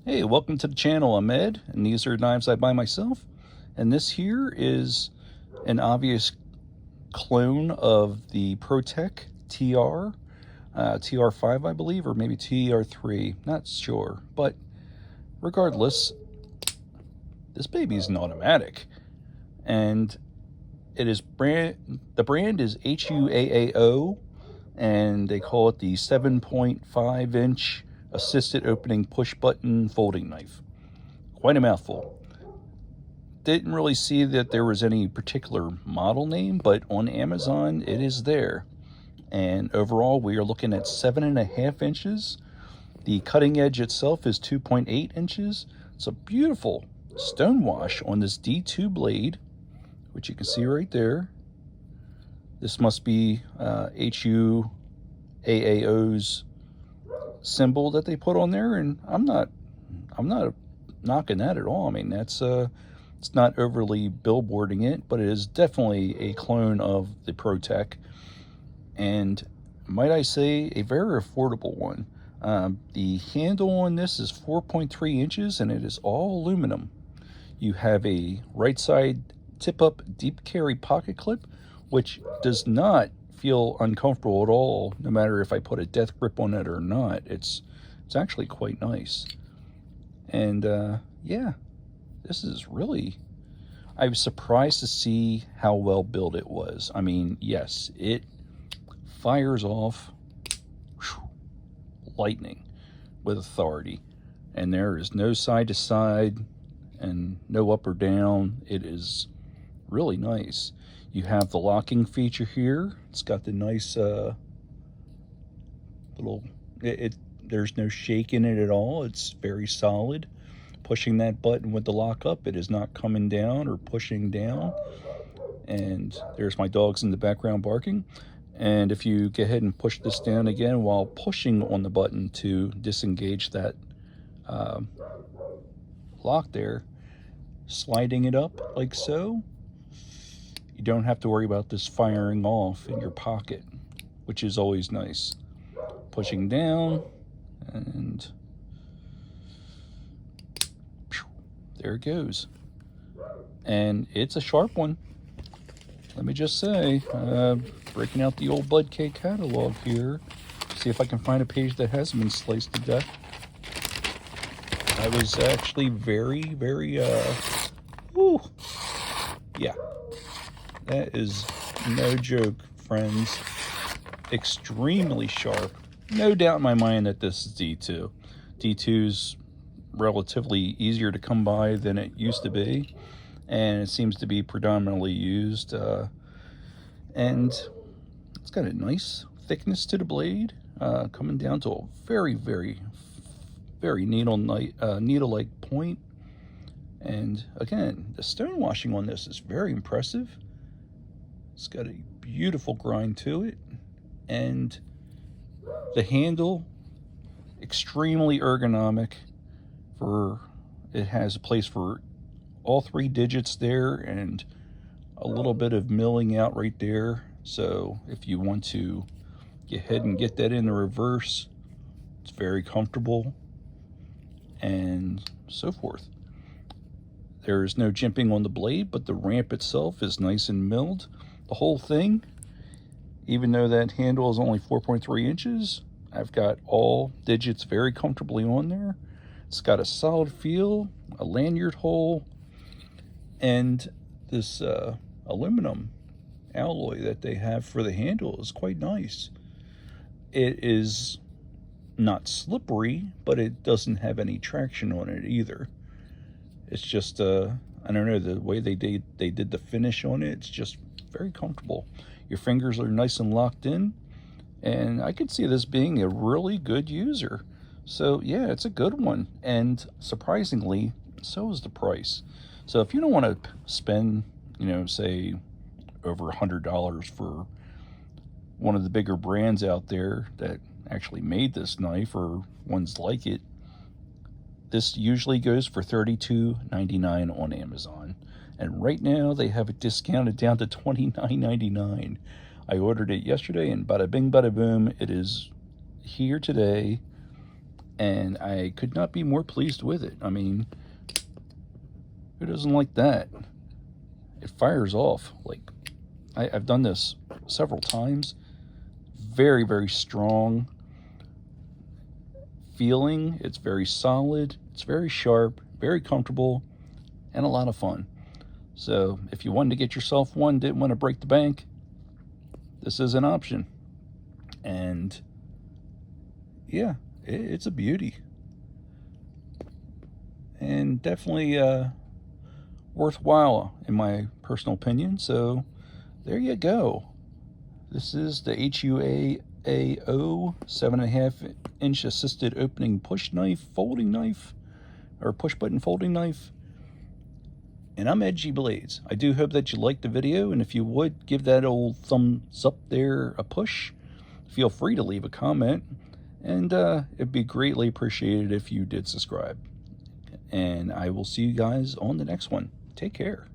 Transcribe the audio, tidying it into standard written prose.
Hey, welcome to the channel. I'm Ed, and these are knives I buy myself. And this here is an obvious clone of the ProTech TR, TR5, I believe, or maybe TR3, not sure. But regardless, this baby is an automatic, and the brand is HUAAO, and they call it the 7.5-inch assisted opening push button folding knife. Quite a mouthful. Didn't really see that there was any particular model name, but on Amazon it is there. And overall, we are looking at 7.5 inches. The cutting edge itself is 2.8 inches. It's a beautiful stonewash on this D2 blade, which you can see right there. This must be HUAAO's symbol that they put on there, and I'm not knocking that at all. I mean, that's it's not overly billboarding it, but it is definitely a clone of the ProTech, and might I say, a very affordable one. The handle on this is 4.3 inches, and it is all aluminum. You have a right side tip-up deep carry pocket clip, which does not feel uncomfortable at all, no matter if I put a death grip on it or not. It's actually quite nice. And yeah, this is really, I was surprised to see how well built it was. I mean, yes, it fires off lightning with authority, and there is no side to side and no up or down. It is really nice. You have the locking feature here. It's got the nice little, there's no shake in it at all. It's very solid. Pushing that button with the lock up, it is not coming down or pushing down. And there's my dogs in the background barking. And if you go ahead and push this down again while pushing on the button to disengage that lock there, sliding it up like so, you don't have to worry about this firing off in your pocket, which is always nice. Pushing down, and there it goes. And it's a sharp one, let me just say. Breaking out the old Bud K catalog here, see if I can find a page that hasn't been sliced to death. I was actually very yeah, that is no joke, friends. Extremely sharp. No doubt in my mind that this is D2. D2's relatively easier to come by than it used to be, and it seems to be predominantly used. And it's got a nice thickness to the blade, coming down to a very needle-like point. And again, the stone washing on this is very impressive. It's got a beautiful grind to it, and the handle, extremely ergonomic. It has a place for all 3 digits there, and a little bit of milling out right there. So if you want to go ahead and get that in the reverse, it's very comfortable, and so forth. There is no jimping on the blade, but the ramp itself is nice and milled. The whole thing, even though that handle is only 4.3 inches, I've got all digits very comfortably on there. It's got a solid feel, a lanyard hole, and this aluminum alloy that they have for the handle is quite nice. It is not slippery, but it doesn't have any traction on it either. It's just I don't know, the way they did the finish on it, it's just very comfortable. Your fingers are nice and locked in, and I could see this being a really good user. So yeah, it's a good one, and surprisingly, so is the price. So if you don't want to spend, say over $100 for one of the bigger brands out there that actually made this knife, or ones like it, this usually goes for $32.99 on Amazon. And right now they have it discounted down to $29.99. I ordered it yesterday, and bada bing, bada boom, it is here today. and I could not be more pleased with it. I mean, who doesn't like that? It fires off. Like, I've done this several times. Very, very strong feeling. It's very solid. It's very sharp, very comfortable, and a lot of fun. So if you wanted to get yourself one, didn't want to break the bank, this is an option. And yeah, it's a beauty. And definitely worthwhile in my personal opinion. So there you go. This is the HUAAO 7.5 inch assisted opening push knife, folding knife, or push button folding knife. And I'm Edgy Blades. I do hope that you liked the video, and if you would, give that old thumbs up there a push. Feel free to leave a comment, and it'd be greatly appreciated if you did subscribe. And I will see you guys on the next one. Take care.